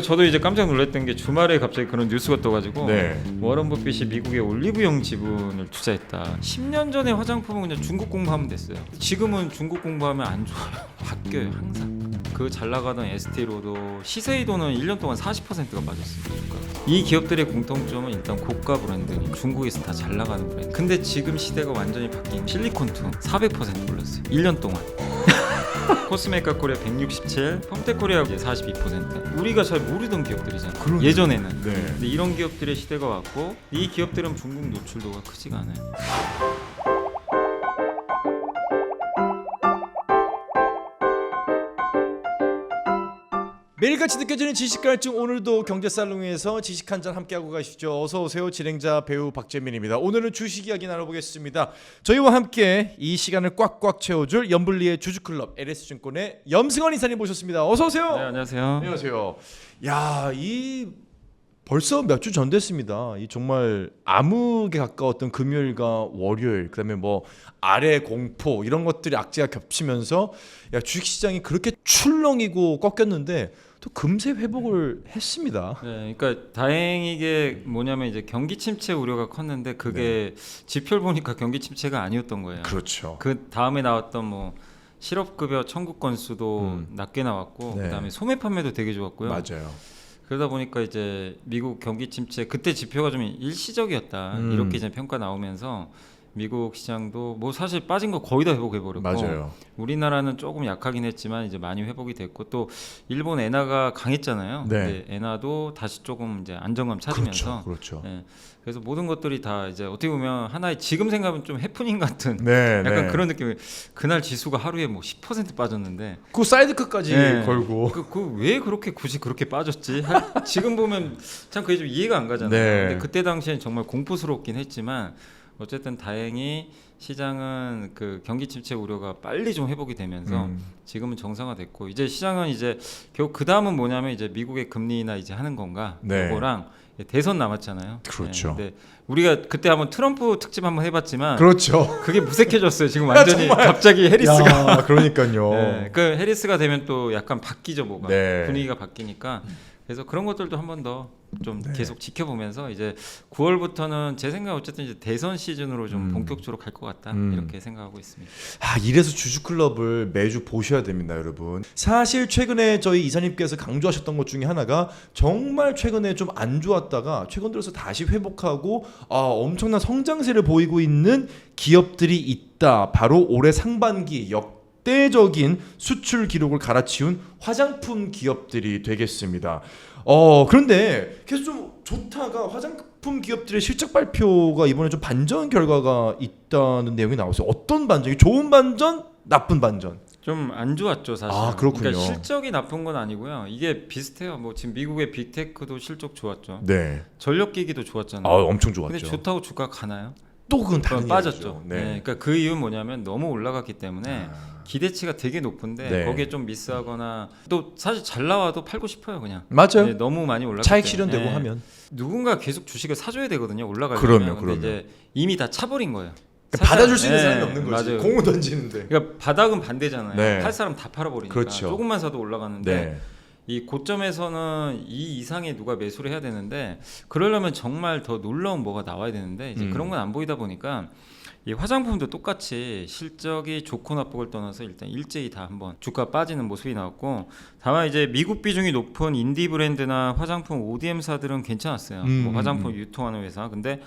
저도 이제 깜짝 놀랐던 게 주말에 갑자기 그런 뉴스가 떠가지고 네. 워런 버핏이 미국의 올리브영 지분을 투자했다. 10년 전에 화장품은 그냥 중국 공부하면 됐어요. 지금은 중국 공부하면 안 좋아요. 바뀌어요 항상. 그 잘 나가던 에스티로도 시세이도는 1년 동안 40%가 빠졌습니다. 이 기업들의 공통점은 일단 고가 브랜드, 중국에서 다 잘 나가는 브랜드. 근데 지금 시대가 완전히 바뀐 실리콘투 400% 올랐어요. 1년 동안. 코스메카 코리아 167, 펌텍 코리아 이제 42%. 우리가 잘 모르던 기업들이잖아요. 그러네. 예전에는. 네. 근데 이런 기업들의 시대가 왔고 이 기업들은 중국 노출도가 크지가 않아요. 매일같이 느껴지는 지식갈증, 오늘도 경제살롱에서 지식 한 잔 함께하고 가시죠. 어서 오세요. 진행자 배우 박재민입니다. 오늘은 주식 이야기 나눠보겠습니다. 저희와 함께 이 시간을 꽉꽉 채워줄 염블리의 주주클럽 LS증권의 염승헌 이사님 모셨습니다. 어서 오세요. 네, 안녕하세요. 안녕하세요. 야, 이 벌써 몇 주 전 됐습니다. 이 정말 암흑에 가까웠던 금요일과 월요일, 그다음에 뭐 아래 공포 이런 것들이 악재가 겹치면서 야, 주식시장이 그렇게 출렁이고 꺾였는데 또 금세 회복을 했습니다. 네, 그러니까 다행이게 뭐냐면 이제 경기 침체 우려가 컸는데 그게 지표를 보니까 경기 침체가 아니었던 거예요. 그렇죠. 그 다음에 나왔던 뭐 실업급여 청구 건수도 낮게 나왔고 네. 그다음에 소매 판매도 되게 좋았고요. 맞아요. 그러다 보니까 이제 미국 경기 침체 그때 지표가 좀 일시적이었다 이렇게 이제 평가 나오면서 미국 시장도 뭐 사실 빠진 거 거의 다 회복해 버렸고 맞아요. 우리나라는 조금 약하긴 했지만 이제 많이 회복이 됐고 또 일본 엔화가 강했잖아요. 네. 근데 엔화도 다시 조금 이제 안정감 찾으면서 그렇죠. 예, 그래서 모든 것들이 다 이제 어떻게 보면 하나의 지금 생각하면 좀 해프닝 같은 네, 약간 네. 그런 느낌이 그날 지수가 하루에 뭐 10% 빠졌는데 그 사이드컷까지 네. 걸고. 그 왜 그렇게 굳이 그렇게 빠졌지? 지금 보면 참 그게 좀 이해가 안 가잖아요. 네. 근데 그때 당시엔 정말 공포스럽긴 했지만 어쨌든 다행히 시장은 그 경기 침체 우려가 빨리 좀 회복이 되면서 지금은 정상화됐고 이제 시장은 이제 결국 그 다음은 뭐냐면 이제 미국의 금리나 이제 하는 건가 네. 그거랑 대선 남았잖아요. 그렇죠. 네, 근데 우리가 그때 한번 트럼프 특집 한번 해봤지만 그렇죠. 그게 무색해졌어요. 지금 완전히 갑자기 해리스가 야, 그러니까요. 네, 그 해리스가 되면 또 약간 바뀌죠, 뭐가 네. 분위기가 바뀌니까 그래서 그런 것들도 한 번 더 좀 네. 계속 지켜보면서 이제 9월부터는 제 생각 어쨌든 이제 대선 시즌으로 좀 본격적으로 갈 것 같다 이렇게 생각하고 있습니다. 아, 이래서 주주클럽을 매주 보셔야 됩니다, 여러분. 사실 최근에 저희 이사님께서 강조하셨던 것 중에 하나가 정말 최근에 좀 안 좋았다가 최근 들어서 다시 회복하고 엄청난 성장세를 보이고 있는 기업들이 있다. 바로 올해 상반기 역대적인 수출 기록을 갈아치운 화장품 기업들이 되겠습니다. 그런데 계속 좀 좋다가 화장품 기업들의 실적 발표가 이번에 좀 반전 결과가 있다는 내용이 나왔어요. 어떤 반전이? 좋은 반전, 나쁜 반전? 좀 안 좋았죠, 사실. 아, 그렇군요. 그러니까 실적이 나쁜 건 아니고요. 이게 비슷해요. 뭐 지금 미국의 빅테크도 실적 좋았죠. 네. 전력기기도 좋았잖아요. 엄청 좋았죠. 근데 좋다고 주가 가나요? 또 그건 다른 그건 빠졌죠. 이야기죠. 네. 그러니까 그 이유는 뭐냐면 너무 올라갔기 때문에 기대치가 되게 높은데 네. 거기에 좀 미스하거나 또 사실 잘 나와도 팔고 싶어요 그냥. 맞아요. 네, 너무 많이 올랐기 차익 때문에. 실현되고 네. 하면. 누군가 계속 주식을 사줘야 되거든요. 올라가려면. 그럼요. 근데 이제 이미 다 차버린 거예요. 그러니까 받아줄 수 있는 네, 사람이 없는 거지. 맞아요. 공을 던지는데. 그러니까 바닥은 반대잖아요. 네. 팔 사람 다 팔아버리니까. 그렇죠. 조금만 사도 올라가는데 네. 이 고점에서는 이 이상의 누가 매수를 해야 되는데 그러려면 정말 더 놀라운 뭐가 나와야 되는데 이제 그런 건 안 보이다 보니까 이 화장품도 똑같이 실적이 좋고 나쁘고를 떠나서 일단 일제히 다 한번 주가 빠지는 모습이 나왔고 다만 이제 미국 비중이 높은 인디 브랜드나 화장품 ODM사들은 괜찮았어요. 뭐 화장품 유통하는 회사. 근데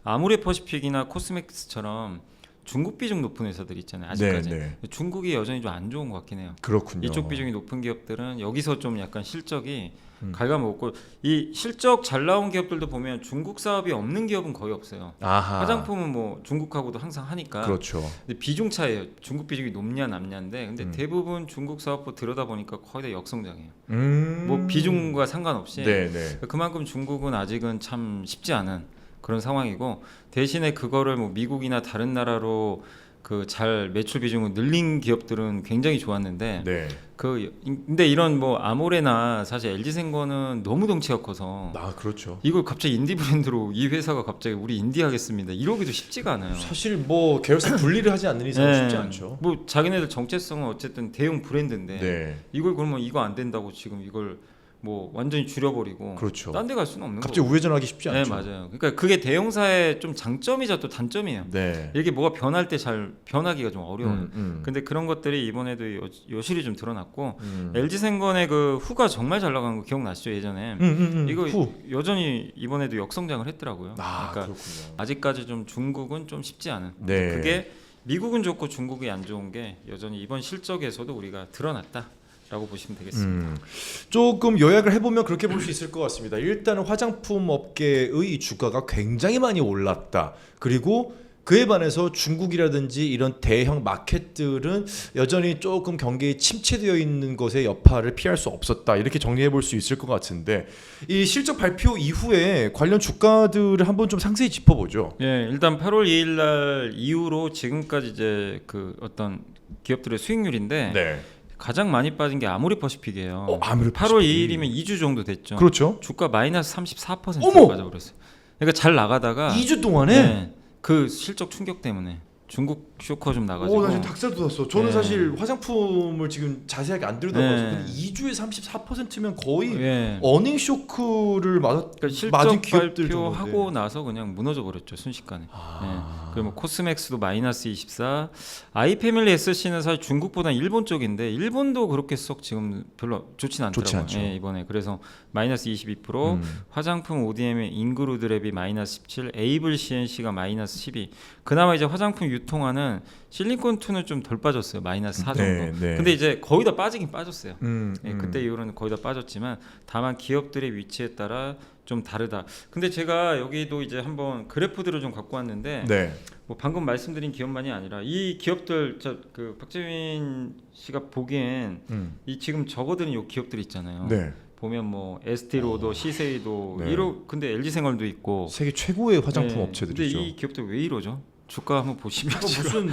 아모레퍼시픽이나 코스맥스처럼 중국 비중 높은 회사들 있잖아요. 아직까지. 네. 중국이 여전히 좀 안 좋은 것 같긴 해요. 그렇군요. 이쪽 비중이 높은 기업들은 여기서 좀 약간 실적이 갉아먹고 이 실적 잘 나온 기업들도 보면 중국 사업이 없는 기업은 거의 없어요. 아하. 화장품은 뭐 중국하고도 항상 하니까. 그렇죠. 근데 비중 차이예요. 중국 비중이 높냐 남냐인데 근데 대부분 중국 사업부 들여다 보니까 거의 다 역성장이에요. 뭐 비중과 상관없이 네, 네. 그만큼 중국은 아직은 참 쉽지 않은 그런 상황이고 대신에 그거를 뭐 미국이나 다른 나라로 그 잘 매출 비중을 늘린 기업들은 굉장히 좋았는데 네. 근데 이런 뭐 아모레나 사실 LG생과는 너무 덩치가 커서 그렇죠. 이걸 갑자기 인디 브랜드로 이 회사가 갑자기 우리 인디 하겠습니다 이러기도 쉽지가 않아요. 사실 뭐 계열사 분리를 하지 않는 이상 쉽지 않죠. 뭐 자기네들 정체성은 어쨌든 대형 브랜드인데 네. 이걸 그러면 이거 안 된다고 지금 이걸 뭐 완전히 줄여버리고 그렇죠. 딴 데 갈 수는 없는 갑자기 거고. 우회전하기 쉽지 네, 않죠. 맞아요. 그러니까 그게 대형사의 좀 장점이자 또 단점이에요. 네. 이게 뭐가 변할 때 잘 변하기가 좀 어려워요. 음. 근데 그런 것들이 이번에도 여실히 좀 드러났고 음. LG생건의 그 후가 정말 잘 나간 거 기억나시죠 예전에? 이거 후. 여전히 이번에도 역성장을 했더라고요. 아, 그러니까 그렇군요. 아직까지 좀 중국은 좀 쉽지 않은. 네. 그게 미국은 좋고 중국이 안 좋은 게 여전히 이번 실적에서도 우리가 드러났다라고 보시면 되겠습니다. 조금 요약을 해보면 그렇게 볼 수 있을 것 같습니다. 일단은 화장품 업계의 이 주가가 굉장히 많이 올랐다. 그리고 그에 반해서 중국이라든지 이런 대형 마켓들은 여전히 조금 경기에 침체되어 있는 것의 여파를 피할 수 없었다. 이렇게 정리해 볼 수 있을 것 같은데 이 실적 발표 이후에 관련 주가들을 한번 좀 상세히 짚어보죠. 예, 일단 8월 2일 날 이후로 지금까지 이제 그 어떤 기업들의 수익률인데 네. 가장 많이 빠진 게 아모레퍼시픽이에요. 아무래도 8월 2일이면 2주 정도 됐죠. 그렇죠. 주가 마이너스 34% 어머! 빠져버렸어요. 그러니까 잘 나가다가 2주 동안에 네, 그 실적 충격 때문에 중국 쇼커 좀 나가지고. 나 지금 닭살 돋았어. 저는 네. 사실 화장품을 지금 자세하게 안 들여다봐서 네. 2주에 34%면 거의 예. 어닝 쇼크를 그러니까 맞은 실적 기업들 발표하고 정도인데. 나서 그냥 무너져 버렸죠 순식간에. 아. 예. 그리고 뭐 코스맥스도 마이너스 24. 아이패밀리 SC는 사실 중국보다 일본 쪽인데 일본도 그렇게 썩 지금 별로 좋진 않더라고요. 좋지 않죠. 예, 이번에 그래서 마이너스 22%. 화장품 ODM의 인그루드랩이 마이너스 17, 에이블 CNC가 마이너스 12. 그나마 이제 화장품 유통하는 실리콘2는 좀 덜 빠졌어요. 마이너스 4 정도. 네, 네. 근데 이제 거의 다 빠지긴 빠졌어요. 예, 음. 그때 이후로는 거의 다 빠졌지만 다만 기업들의 위치에 따라 좀 다르다. 근데 제가 여기도 이제 한번 그래프들을 좀 갖고 왔는데 네. 뭐 방금 말씀드린 기업만이 아니라 이 기업들 그 박재민 씨가 보기엔 이 지금 적어드린 요 기업들 있잖아요. 네. 보면 뭐 에스티로도, 시세이도 네. 이러 근데 LG생활도 있고 세계 최고의 화장품 네, 업체들이죠. 근데 이 기업들 왜 이러죠? 주가 한번 보시면 약간 무슨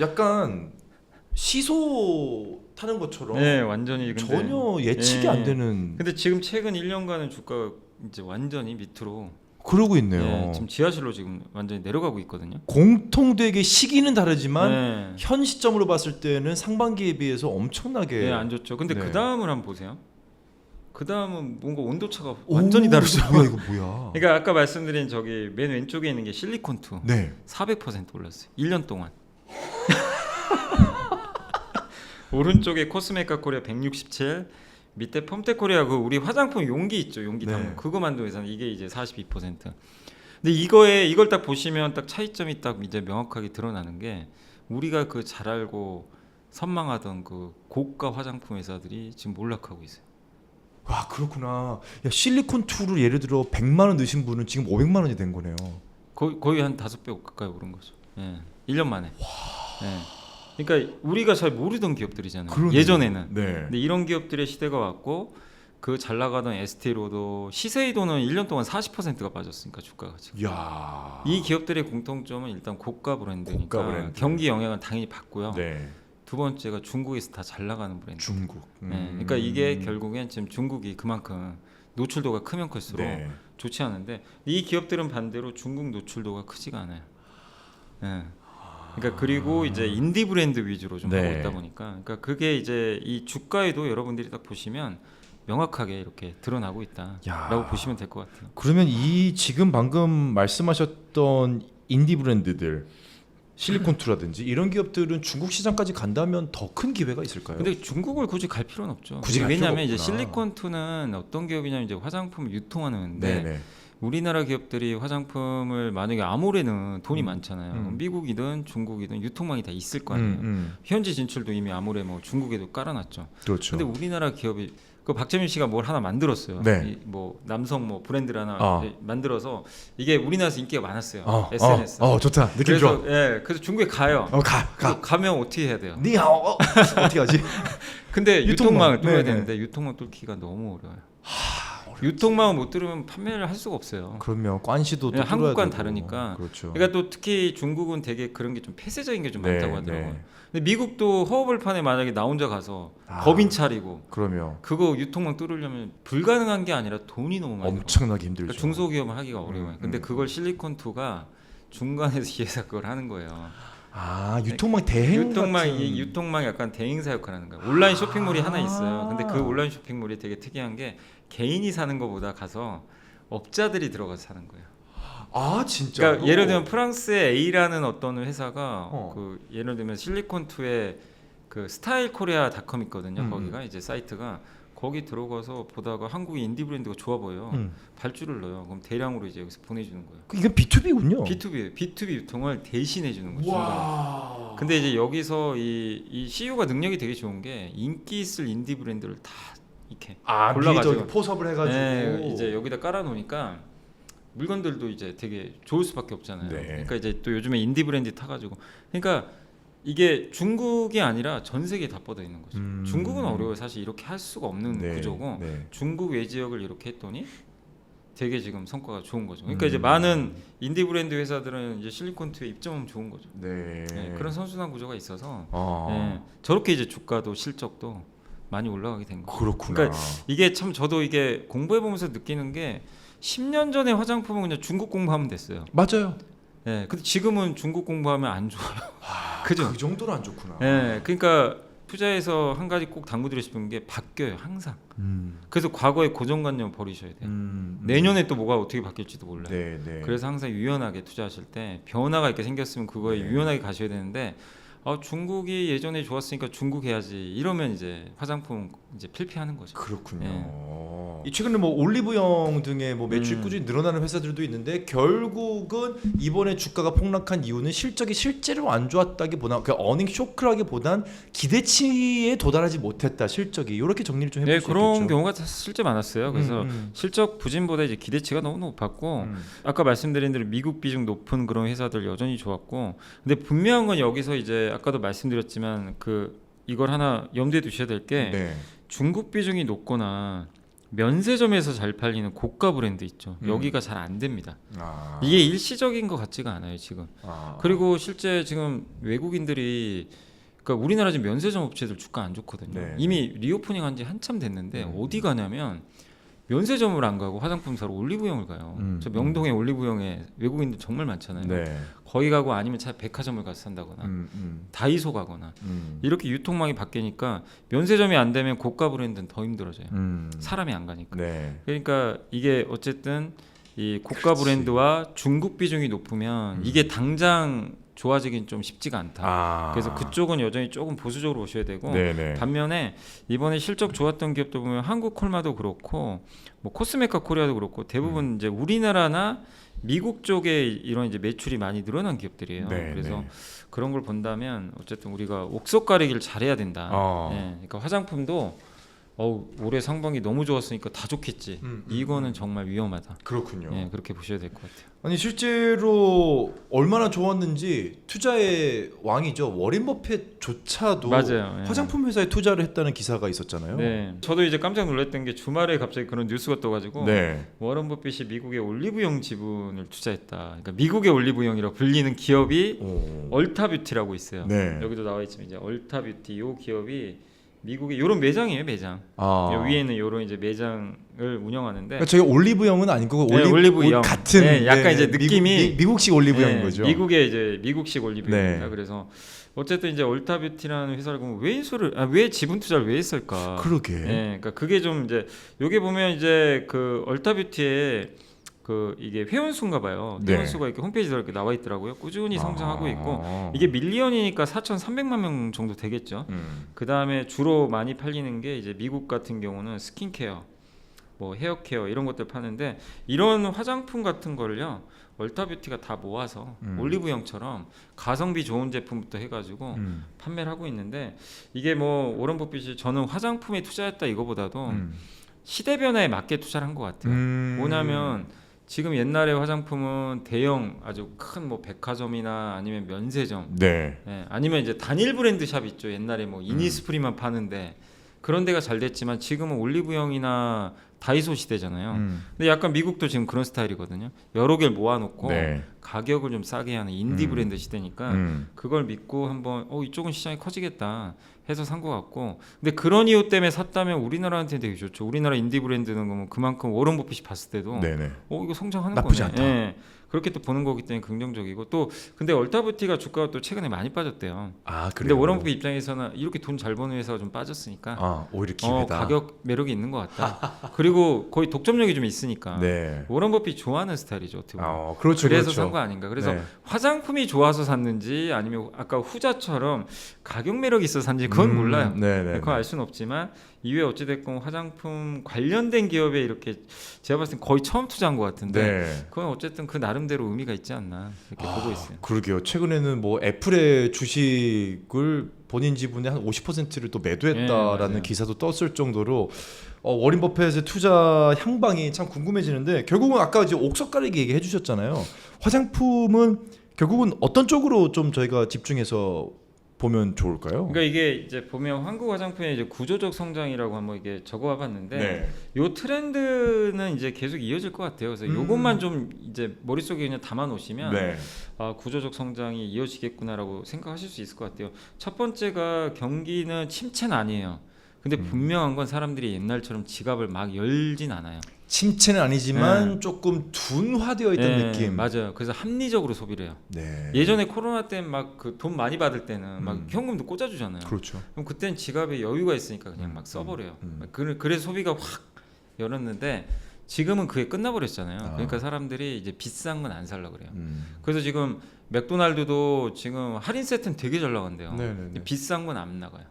약간 시소 타는 것처럼 네, 완전히 근데 전혀 예측이 네. 안 되는 근데 지금 최근 1년간은 주가가 이제 완전히 밑으로 그러고 있네요. 네, 지금 지하실로 지금 완전히 내려가고 있거든요. 공통되게 시기는 다르지만 네. 현 시점으로 봤을 때는 상반기에 비해서 엄청나게 네, 안 좋죠. 근데 네. 그 다음을 한번 보세요. 그 다음은 뭔가 온도차가 완전히 다르죠. 뭐야 이거 뭐야? 그러니까 아까 말씀드린 저기 맨 왼쪽에 있는 게 실리콘2 네. 400% 올랐어요. 1년 동안. 오른쪽에 코스메카 코리아 167, 밑에 펌텍 코리아 그 우리 화장품 용기 있죠. 용기 네. 담은 그거 만든 회사는 이게 이제 42%. 근데 이걸 딱 보시면 딱 차이점이 딱 이제 명확하게 드러나는 게 우리가 그 잘 알고 선망하던 그 고가 화장품 회사들이 지금 몰락하고 있어요. 와 그렇구나. 야 실리콘2를 예를 들어 100만 원 넣으신 분은 지금 500만 원이 된 거네요. 거의 한 5배 가까이 오른 거죠. 예. 1년 만에. 예. 그러니까 우리가 잘 모르던 기업들이잖아요. 그러네요. 예전에는. 네. 근데 이런 기업들의 시대가 왔고 그 잘 나가던 에스테로도 시세이도는 1년 동안 40%가 빠졌으니까 주가가 지금. 야. 이 기업들의 공통점은 일단 고가 브랜드니까 고가 브랜드. 경기 영향은 당연히 받고요. 네. 두 번째가 중국에서 다 잘 나가는 브랜드. 중국. 네. 그러니까 이게 결국엔 지금 중국이 그만큼 노출도가 크면 클수록 네. 좋지 않은데 이 기업들은 반대로 중국 노출도가 크지가 않아요. 네. 그러니까 그리고 이제 인디 브랜드 위주로 좀 네. 하고 있다 보니까 그러니까 그게 이제 이 주가에도 여러분들이 딱 보시면 명확하게 이렇게 드러나고 있다라고 야. 보시면 될 것 같아요. 그러면 이 지금 방금 말씀하셨던 인디 브랜드들 실리콘투라든지 이런 기업들은 중국 시장까지 간다면 더 큰 기회가 있을까요? 근데 중국을 굳이 갈 필요는 없죠. 굳이 갈 필요가 왜냐하면 이제 없구나. 실리콘2는 어떤 기업이냐면 이제 화장품을 유통하는데 네네. 우리나라 기업들이 화장품을 만약에 아모레는 돈이 많잖아요. 미국이든 중국이든 유통망이 다 있을 거 아니에요. 현지 진출도 이미 아모레 뭐 중국에도 깔아놨죠. 그렇죠. 근데 우리나라 기업이 그 박재민 씨가 뭘 하나 만들었어요. 네. 뭐 남성 뭐 브랜드를 하나 아. 만들어서 이게 우리나라에서 인기가 많았어요. 어, SNS. 좋다. 느낌 좋아. 그래서 그래서 중국에 가요. 가. 가면 어떻게 해야 돼요? 니하오. 어떻게 하지? 근데 유통망. 유통망을 뚫어야 네네. 되는데 유통망 뚫기가 너무 어려워요. 유통망을 못 뚫으면 판매를 할 수가 없어요. 그러면 관시도 또 그냥 한국과는 뚫어야 되고. 다르니까. 그렇죠. 그러니까 또 특히 중국은 되게 그런 게 좀 폐쇄적인 게 좀 네, 많다고 하더라고요. 네. 근데 미국도 허허벌판에 만약에 나 혼자 가서 아. 법인 차리고 그러면 그거 유통망 뚫으려면 불가능한 게 아니라 돈이 너무 많이 들어요. 엄청나게 힘들죠. 그러니까 중소기업은 하기가 어려워요. 근데 그걸 실리콘2가 중간에서 이해서 그걸 하는 거예요. 유통망 대행 같은. 유통망이 약간 대행사 역할을 하는 거예요. 온라인 쇼핑몰이 하나 있어요. 근데 그 온라인 쇼핑몰이 되게 특이한 게 개인이 사는 것보다 가서 업자들이 들어가서 사는 거예요. 아 진짜. 그러니까 예를 들면 프랑스의 A라는 어떤 회사가 어. 그 예를 들면 실리콘2에 그 스타일 코리아닷컴 있거든요. 거기가 이제 사이트가 거기 들어가서 보다가 한국의 인디 브랜드가 좋아 보여요. 발주를 넣어요. 그럼 대량으로 이제 여기서 보내주는 거예요. 이건 B2B군요. B2B 유통을 대신해 주는 거죠. 와. 근데 이제 여기서 이 CEO가 능력이 되게 좋은 게 인기 있을 인디 브랜드를 다 이렇게 아 미리 골라가지고. 저기 포섭을 해가지고. 네, 이제 여기다 깔아 놓으니까 물건들도 이제 되게 좋을 수밖에 없잖아요. 네. 그러니까 이제 또 요즘에 인디 브랜드 타가지고 그러니까 이게 중국이 아니라 전 세계에 다 뻗어 있는 거죠. 중국은 어려워요. 사실 이렇게 할 수가 없는 네, 구조고 네. 중국 외 지역을 이렇게 했더니 되게 지금 성과가 좋은 거죠. 그러니까 이제 많은 인디 브랜드 회사들은 이제 실리콘2에 입점하면 좋은 거죠. 네. 네, 그런 선순환 구조가 있어서 아. 네, 저렇게 이제 주가도 실적도 많이 올라가게 된 거예요. 그렇구나. 그러니까 이게 참 저도 이게 공부해 보면서 느끼는 게 10년 전에 화장품은 그냥 중국 공부하면 됐어요. 맞아요. 네, 근데 지금은 중국 공부하면 안 좋아요. 그죠? 그 정도로 안 좋구나. 네, 그러니까 투자에서 한 가지 꼭 당부드리고 싶은 게 바뀌어요 항상. 그래서 과거의 고정관념 버리셔야 돼요. 내년에 또 뭐가 어떻게 바뀔지도 몰라요. 네, 네. 그래서 항상 유연하게 투자하실 때 변화가 이렇게 생겼으면 그거에 네. 유연하게 가셔야 되는데 중국이 예전에 좋았으니까 중국 해야지 이러면 이제 화장품 이제 필피하는 거죠. 그렇군요. 이 최근에 뭐 올리브영 등의 뭐 매출이 꾸준히 늘어나는 회사들도 있는데 결국은 이번에 주가가 폭락한 이유는 실적이 실제로 안 좋았다기보다 그 어닝 쇼크라기보단 기대치에 도달하지 못했다 실적이 이렇게 정리를 좀 해볼 네, 수 그런 있겠죠. 경우가 실제 많았어요. 그래서 실적 부진보다 이제 기대치가 너무 높았고 아까 말씀드린 대로 미국 비중 높은 그런 회사들 여전히 좋았고 근데 분명한 건 여기서 이제 아까도 말씀드렸지만 그 이걸 하나 염두에 두셔야 될 게 네. 중국 비중이 높거나 면세점에서 잘 팔리는 고가 브랜드 있죠. 여기가 잘 안 됩니다. 아. 이게 일시적인 것 같지가 않아요 지금. 아. 그리고 실제 지금 외국인들이 그러니까 우리나라 지금 면세점 업체들 주가 안 좋거든요. 네. 이미 리오프닝 한 지 한참 됐는데 어디 가냐면 면세점을 안 가고 화장품 사러 올리브영을 가요. 저 명동에 올리브영에 외국인들 정말 많잖아요. 네. 거기 가고 아니면 차 백화점을 가서 산다거나 다이소 가거나 이렇게 유통망이 바뀌니까 면세점이 안 되면 고가 브랜드는 더 힘들어져요. 사람이 안 가니까. 네. 그러니까 이게 어쨌든 이 고가 그렇지. 브랜드와 중국 비중이 높으면 이게 당장 좋아지긴 좀 쉽지가 않다. 아. 그래서 그쪽은 여전히 조금 보수적으로 보셔야 되고 네네. 반면에 이번에 실적 좋았던 기업도 보면 한국콜마도 그렇고 뭐 코스메카 코리아도 그렇고 대부분 이제 우리나라나 미국 쪽에 이런 이제 매출이 많이 늘어난 기업들이에요. 네, 그래서 네. 그런 걸 본다면 어쨌든 우리가 옥석 가리기를 잘해야 된다. 어. 예, 그러니까 화장품도 올해 상반기 너무 좋았으니까 다 좋겠지. 이거는 정말 위험하다. 그렇군요. 예, 그렇게 보셔야 될 것 같아요. 아니 실제로 얼마나 좋았는지 투자의 왕이죠. 워렌 버핏조차도 맞아요. 예. 화장품 회사에 투자를 했다는 기사가 있었잖아요. 네, 저도 이제 깜짝 놀랐던 게 주말에 갑자기 그런 뉴스가 떠가지고 네. 워런 버핏이 미국의 올리브영 지분을 투자했다. 그러니까 미국의 올리브영이라고 불리는 기업이 오. 얼타뷰티라고 있어요. 네. 여기도 나와 있지만 이제 얼타뷰티 이 기업이 미국의 이런 매장이에요, 매장. 아. 요 위에는 이런 이제 매장을 운영하는데 그러니까 저희 올리브영은 아니고 네, 올리브영 같은 네, 약간 이제 느낌이 미국식 올리브영인 네, 거죠. 미국의 이제 미국식 올리브영입니다. 네. 그래서 어쨌든 이제 얼타뷰티라는 회사를 보면 왜 지분 투자를 왜 했을까? 그러게. 네, 그러니까 그게 좀 이제 여기 보면 이제 그 얼타뷰티에 그 이게 회원수인가 봐요. 네. 회원수가 이렇게 홈페이지에 이렇게 나와 있더라고요. 꾸준히 성장하고 있고 아. 이게 밀리언이니까 4,300만 명 정도 되겠죠. 그 다음에 주로 많이 팔리는 게 이제 미국 같은 경우는 스킨케어, 뭐 헤어케어 이런 것들 파는데 이런 화장품 같은 거를요 얼타뷰티가 다 모아서 올리브영처럼 가성비 좋은 제품부터 해가지고 판매를 하고 있는데 이게 뭐 워런 버핏이 저는 화장품에 투자했다 이거보다도 시대 변화에 맞게 투자를 한 것 같아요. 뭐냐면 지금 옛날에 화장품은 대형 아주 큰 뭐 백화점이나 아니면 면세점, 네. 예, 아니면 이제 단일 브랜드 샵 있죠. 옛날에 뭐 이니스프리만 파는데 그런 데가 잘 됐지만 지금은 올리브영이나 다이소 시대잖아요. 근데 약간 미국도 지금 그런 스타일이거든요. 여러 개를 모아놓고 네. 가격을 좀 싸게 하는 인디 브랜드 시대니까 그걸 믿고 한번 이쪽은 시장이 커지겠다 해서 산 것 같고, 근데 그런 이유 때문에 샀다면 우리나라한테는 되게 좋죠. 우리나라 인디 브랜드는 그러면 그만큼 워런 버핏이 봤을 때도 네네. 이거 성장하는 나쁘지 거네. 않다. 예. 그렇게 또 보는 거기 때문에 긍정적이고, 또 근데 얼타브티가 주가가 또 최근에 많이 빠졌대요. 아 근데 그래요. 워런 버핏 입장에서는 이렇게 돈 잘 버는 회사가 좀 빠졌으니까 아 오히려 기회다. 가격 매력이 있는 것 같다. 그리고 거의 독점력이 좀 있으니까 네. 워런 버핏 좋아하는 스타일이죠. 어떻게 보면. 그렇죠. 그래서 그렇죠. 산 거 아닌가. 그래서 네. 화장품이 좋아서 샀는지 아니면 아까 후자처럼 가격 매력이 있어서 샀는지 그건 몰라요. 네네. 그거 알 수는 없지만 이후에 어찌됐건 화장품 관련된 기업에 이렇게 제가 봤을 땐 거의 처음 투자한 것 같은데 네. 그건 어쨌든 그 나름대로 의미가 있지 않나 이렇게 보고 있어요. 그러게요. 최근에는 뭐 애플의 주식을 본인 지분의 한 50%를 또 매도했다라는 맞아요. 기사도 떴을 정도로 워린 버핏의 투자 향방이 참 궁금해지는데, 결국은 아까 이제 옥석 가리기 얘기해 주셨잖아요. 화장품은 결국은 어떤 쪽으로 좀 저희가 집중해서 보면 좋을까요? 그러니까 이게 이제 보면 한국 화장품의 이제 구조적 성장이라고 한번 이게 적어와봤는데 네. 요 트렌드는 이제 계속 이어질 것 같아요. 그래서 요것만 좀 이제 머릿속에 그냥 담아 놓으시면 네. 구조적 성장이 이어지겠구나라고 생각하실 수 있을 것 같아요. 첫 번째가 경기는 침체는 아니에요. 근데 분명한 건 사람들이 옛날처럼 지갑을 막 열진 않아요. 침체는 아니지만 조금 둔화되어 있던 느낌. 맞아요. 그래서 합리적으로 소비를 해요. 네. 예전에 코로나 때 막 그 돈 많이 받을 때는 막 현금도 꽂아주잖아요. 그렇죠. 그럼 그때는 지갑에 여유가 있으니까 그냥 막 써버려요. 그래서 소비가 확 열었는데 지금은 그게 끝나버렸잖아요. 그러니까 사람들이 이제 비싼 건 안 살려고 그래요. 그래서 지금 맥도날드도 지금 할인 세트는 되게 잘 나간대요. 네네네. 비싼 건 안 나가요.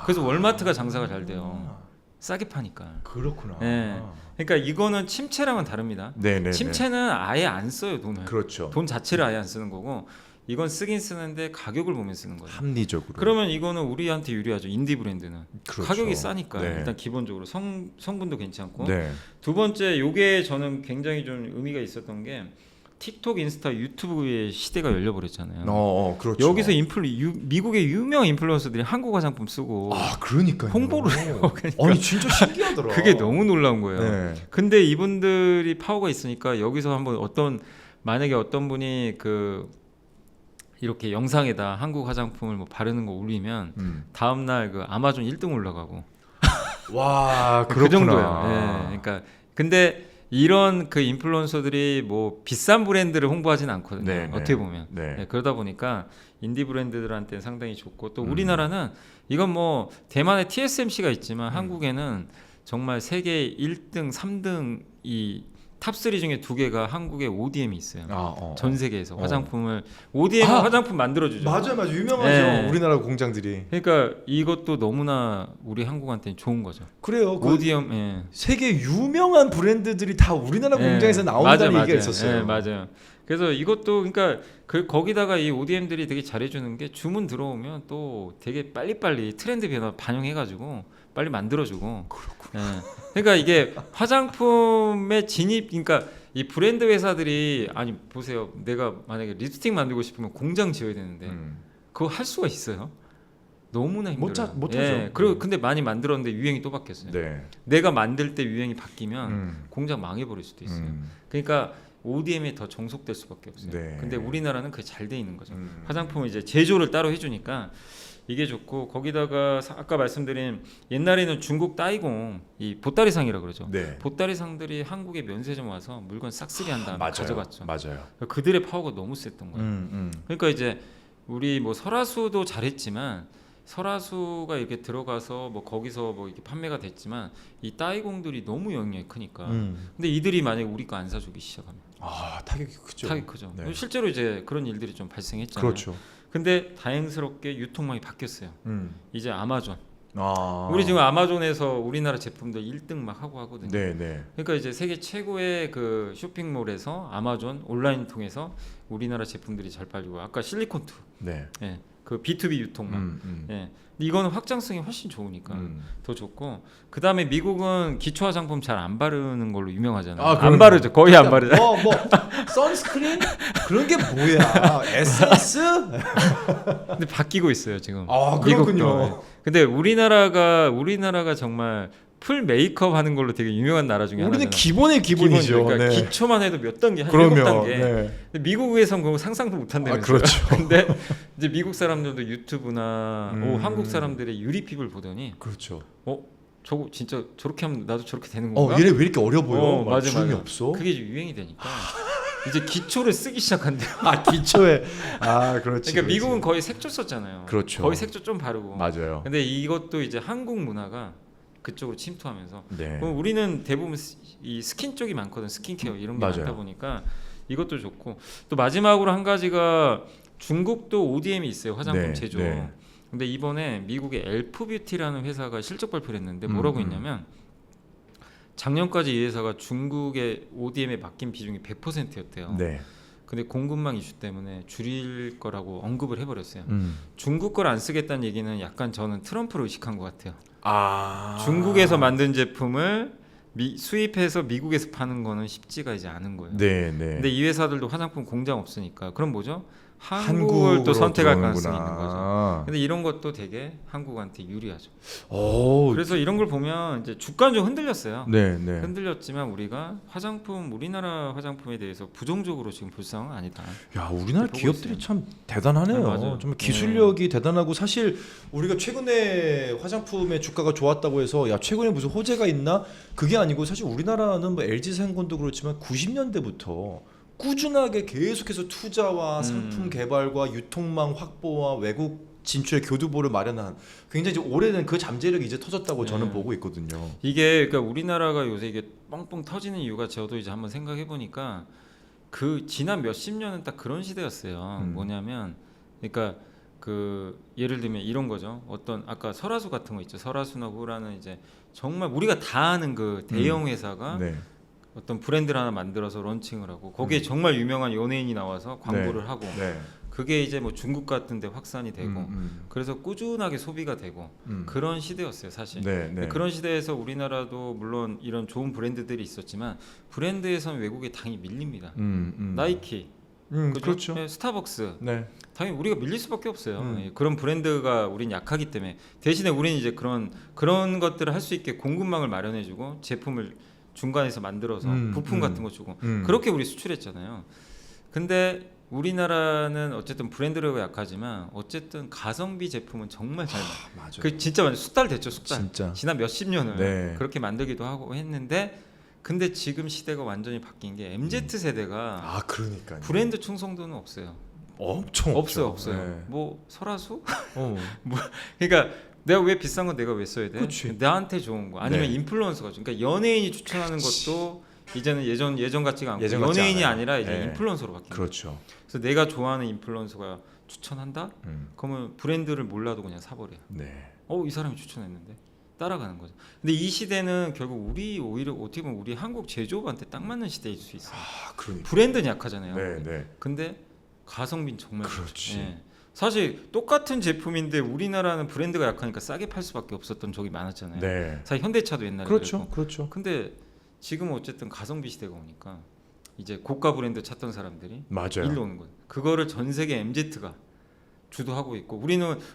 그래서 월마트가 장사가 잘 돼요. 싸게 파니까. 그렇구나. 네. 그러니까 이거는 침체랑은 다릅니다. 네네. 침체는 아예 안 써요, 돈을. 그렇죠. 돈 자체를 아예 안 쓰는 거고, 이건 쓰긴 쓰는데 가격을 보면 쓰는 거예요. 합리적으로. 그러면 이거는 우리한테 유리하죠. 인디 브랜드는. 그렇죠. 가격이 싸니까 네. 일단 기본적으로 성분도 괜찮고. 네. 두 번째, 요게 저는 굉장히 좀 의미가 있었던 게 틱톡, 인스타, 유튜브의 시대가 열려버렸잖아요. 그렇죠. 여기서 미국의 유명 인플루언서들이 한국 화장품 쓰고 그러니까요. 홍보를 해요. 그러니까 아니 진짜 신기하더라. 그게 너무 놀라운 거예요. 네. 근데 이분들이 파워가 있으니까 여기서 한번 만약에 어떤 분이 이렇게 영상에다 한국 화장품을 뭐 바르는 거 올리면 다음 날 그 아마존 1등 올라가고. 와, 그 그렇구나. 정도예요. 네. 그러니까 근데 이런 그 인플루언서들이 뭐 비싼 브랜드를 홍보하진 않거든요. 네, 어떻게 보면. 네. 네, 그러다 보니까 인디 브랜드들한테 상당히 좋고, 또 우리나라는 이건 뭐 대만에 TSMC가 있지만 한국에는 정말 세계 1등, 3등 이 탑3 중에 2개가 한국에 ODM이 있어요. 전 세계에서 화장품을 ODM 화장품 만들어주죠. 맞아요. 유명하죠. 네. 우리나라 공장들이. 그러니까 이것도 너무나 우리 한국한테는 좋은 거죠. 그래요. ODM. 예. 세계 유명한 브랜드들이 다 우리나라 공장에서 나온다는 얘기가 있었어요. 네, 맞아요. 그래서 이것도 그러니까 거기다가 이 ODM들이 되게 잘해주는 게 주문 들어오면 또 되게 빨리빨리 트렌드 변화 반영해가지고 빨리 만들어주고. 그렇구나. 그러니까 이게 화장품의 진입, 그러니까 이 브랜드 회사들이 아니 보세요, 내가 만약에 립스틱 만들고 싶으면 공장 지어야 되는데 그거 할 수가 있어요? 너무나 힘들어요. 못 예. 하죠. 그리고 근데 많이 만들었는데 유행이 또 바뀌었어요. 네. 내가 만들 때 유행이 바뀌면 공장 망해버릴 수도 있어요. 그러니까 그러니까 ODM에 더 정속될 수밖에 없어요. 네. 근데 우리나라는 그게 잘 돼 있는 거죠. 화장품을 이제 제조를 따로 해주니까 이게 좋고, 거기다가 아까 말씀드린 옛날에는 중국 따이공 이 보따리상이라 그러죠. 네. 보따리상들이 한국에 면세점 와서 물건 싹쓸이 한 다음에 가져갔죠. 맞아요. 그들의 파워가 너무 셌던 거예요. 그러니까 이제 우리 뭐 설화수도 잘했지만, 설화수가 이렇게 들어가서 뭐 거기서 뭐 이렇게 판매가 됐지만 이 따이공들이 너무 영향이 크니까. 근데 이들이 만약에 우리 거 안 사주기 시작하면 타격이 크죠. 타격이 크죠. 네. 실제로 이제 그런 일들이 좀 발생했잖아요. 그렇죠. 근데 다행스럽게 유통망이 바뀌었어요. 이제 아마존. 아. 우리 지금 아마존에서 우리나라 제품들 1등 막 하고 하거든요. 네. 그러니까 이제 세계 최고의 그 쇼핑몰에서 아마존 온라인 통해서 우리나라 제품들이 잘 팔리고, 아까 실리콘투. 네. 예. 그 B2B 유통망. 예. 근데 이거는 확장성이 훨씬 좋으니까 더 좋고, 그 다음에 미국은 기초 화장품 잘 안 바르는 걸로 유명하잖아요. 안 바르죠. 거의 안 바르죠. 뭐 선스크린 그런 게 뭐야? 에센스? 근데 바뀌고 있어요 지금. 그렇군요. 미국도. 근데 우리나라가 정말 풀 메이크업 하는 걸로 되게 유명한 나라 중에 우리는 하나잖아. 기본의 기본이죠. 그러니까 네. 기초만 해도 몇 단계, 한 그럼요. 7단계. 네. 근데 미국에선 그거 상상도 못 한다면서요. 그렇죠. 근데 이제 미국 사람들도 유튜브나 한국 음. 사람들의 유리 픽을 보더니 그렇죠. 저거 진짜 저렇게 하면 나도 저렇게 되는 건가? 얘네 왜 이렇게 어려 보여? 맞아, 주름이 맞아. 없어? 그게 이제 유행이 되니까 이제 기초를 쓰기 시작한대요. 기초에 그렇지. 그러니까 미국은 거의 색조 썼잖아요. 그렇죠. 거의 색조 좀 바르고. 맞아요. 근데 이것도 이제 한국 문화가 그쪽으로 침투하면서 네. 그럼 우리는 대부분 이 스킨 쪽이 많거든. 스킨케어 이런 게 맞아요. 많다 보니까 이것도 좋고 또 마지막으로 한 가지가 중국도 ODM이 있어요. 화장품 네, 제조. 네. 근데 이번에 미국의 엘프뷰티라는 회사가 실적 발표를 했는데 뭐라고 했냐면 작년까지 이 회사가 중국의 ODM에 맡긴 비중이 100%였대요. 네. 근데 공급망 이슈 때문에 줄일 거라고 언급을 해버렸어요. 음. 중국 걸 안 쓰겠다는 얘기는 약간 저는 트럼프를 의식한 것 같아요. 아. 중국에서 만든 제품을 수입해서 미국에서 파는 거는 쉽지가 이제 않은 거예요. 네, 네. 근데 이 회사들도 화장품 공장 없으니까 그럼 뭐죠? 한국을 한국으로 또 선택할 들어오는구나. 가능성이 있는 거죠. 근데 이런 것도 되게 한국한테 유리하죠. 오. 그래서 이런 걸 보면 이제 주가는 좀 흔들렸어요. 네, 네. 흔들렸지만 우리가 우리나라 화장품에 대해서 부정적으로 지금 볼 상황은 아니다. 야, 우리나라 보고 기업들이 있어요. 참 대단하네요. 네, 맞아요. 정말 기술력이 대단하고 사실 우리가 최근에 화장품의 주가가 좋았다고 해서 야 최근에 무슨 호재가 있나? 그게 아니고 사실 우리나라는 뭐 LG생건도 그렇지만 90년대부터 꾸준하게 계속해서 투자와 상품 개발과 유통망 확보와 외국 진출의 교두보를 마련한 굉장히 이제 오래된 그 잠재력이 이제 터졌다고 저는 보고 있거든요. 이게 그러니까 우리나라가 요새 이게 뻥뻥 터지는 이유가 저도 이제 한번 생각해 보니까 그 지난 몇십 년은 딱 그런 시대였어요. 뭐냐면 그러니까 그 예를 들면 이런 거죠. 어떤 아까 설화수 같은 거 있죠. 설화수나 후라는 이제 정말 우리가 다 아는 그 대형 회사가 네. 어떤 브랜드를 하나 만들어서 런칭을 하고 거기에 정말 유명한 연예인이 나와서 광고를 하고 네. 그게 이제 뭐 중국 같은 데 확산이 되고 그래서 꾸준하게 소비가 되고 그런 시대였어요 사실. 네, 네. 그런 시대에서 우리나라도 물론 이런 좋은 브랜드들이 있었지만 브랜드에선 외국에 당연히 밀립니다. 나이키, 그죠? 그렇죠. 네, 스타벅스 네. 당연히 우리가 밀릴 수밖에 없어요. 예, 그런 브랜드가 우린 약하기 때문에 대신에 우리는 이제 그런 것들을 할 수 있게 공급망을 마련해주고 제품을 중간에서 만들어서 부품 같은 거 주고 그렇게 우리 수출했잖아요. 근데 우리나라는 어쨌든 브랜드력이 약하지만 어쨌든 가성비 제품은 정말 잘 맞아요. 그 진짜 완전 숙달 됐죠. 숙달. 진짜. 지난 몇십 년을 네. 그렇게 만들기도 하고 했는데 근데 지금 시대가 완전히 바뀐 게 MZ 세대가 그러니까요. 브랜드 충성도는 없어요. 엄청 없어요. 네. 뭐 설화수? 어. 그러니까 내가 왜 비싼 건 내가 왜 써야 돼? 그치. 나한테 좋은 거 아니면 네. 인플루언서가 그러니까 연예인이 추천하는 그치. 것도 이제는 예전 같지가 않고 예전 같지 연예인이 않아요. 아니라 이제 네. 인플루언서로 바뀌는 거예요. 그렇죠. 그래서 내가 좋아하는 인플루언서가 추천한다? 음. 그러면 브랜드를 몰라도 그냥 사버려요. 네. 이 사람이 추천했는데 따라가는 거죠. 근데 이 시대는 결국 우리 오히려 어떻게 보면 우리 한국 제조업한테 딱 맞는 시대일 수 있어요. 그러니까. 브랜드는 약하잖아요. 네, 네. 근데 가성비는 정말 그렇지. 좋죠. 예. 사실 똑같은 제품인데 우리나라는 브랜드가 약하니까 싸게 팔 수밖에 없었던 적이 많았잖아요. 네. 사실 현대차도 옛날에 그렇죠. 그랬고. 그렇죠. 근데 지금은 어쨌든 가성비 시대가 오니까 이제 고가 브랜드 찾던 사람들이 맞아요. 일로 오는 거예요. 그거를 전 세계 MZ가 주도하고 있고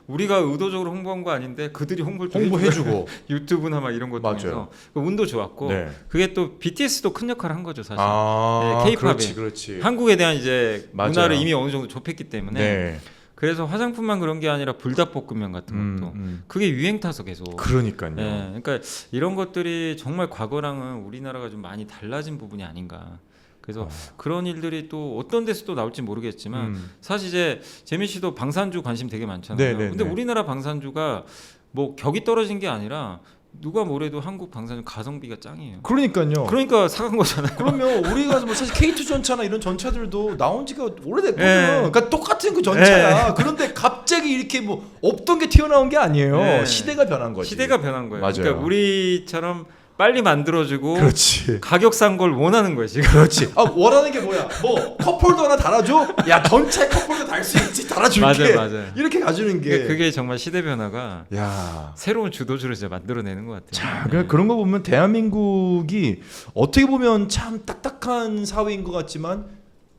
우리가 의도적으로 홍보한 거 아닌데 그들이 홍보해주고 유튜브나 막 이런 거 맞아요. 통해서 운도 좋았고 네. 그게 또 BTS도 큰 역할을 한 거죠 사실. 아, 네, K-팝이. 그렇지, 그렇지. 한국에 대한 이제 맞아요. 문화를 이미 어느 정도 좁혔기 때문에 네. 그래서 화장품만 그런 게 아니라 불닭볶음면 같은 것도 그게 유행 타서 계속. 그러니까요. 네, 그러니까 이런 것들이 정말 과거랑은 우리나라가 좀 많이 달라진 부분이 아닌가. 그래서 그런 일들이 또 어떤 데서 또 나올지 모르겠지만 사실 이제 재민 씨도 방산주 관심 되게 많잖아요. 네, 네, 근데 네. 우리나라 방산주가 뭐 격이 떨어진 게 아니라 누가 뭐래도 한국 방산주 가성비가 짱이에요. 그러니까요. 그러니까 사간 거잖아요. 그러면 우리가 뭐 사실 K2 전차나 이런 전차들도 나온 지가 오래됐거든. 네. 그러니까 똑같은 그 전차야. 그런데 갑자기 이렇게 뭐 없던 게 튀어나온 게 아니에요. 네. 시대가 변한 거지. 시대가 변한 거예요. 맞아요. 그러니까 우리처럼 빨리 만들어주고 그렇지. 가격 싼 걸 원하는 거예요 지금. 그렇지. 원하는 게 뭐야? 뭐 컵홀더 하나 달아줘? 야 전차에 컵홀더 달 수 있지. 달아줄게. 맞아요. 이렇게 가주는 게. 그게 정말 시대 변화가 야. 새로운 주도주를 이제 만들어내는 것 같아요. 자, 그런 거 보면 대한민국이 어떻게 보면 참 딱딱한 사회인 것 같지만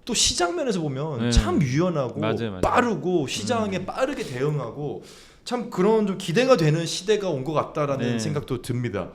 또 시장 면에서 보면 참 유연하고 맞아요. 빠르고 시장에 빠르게 대응하고 참 그런 좀 기대가 되는 시대가 온 것 같다라는 네. 생각도 듭니다.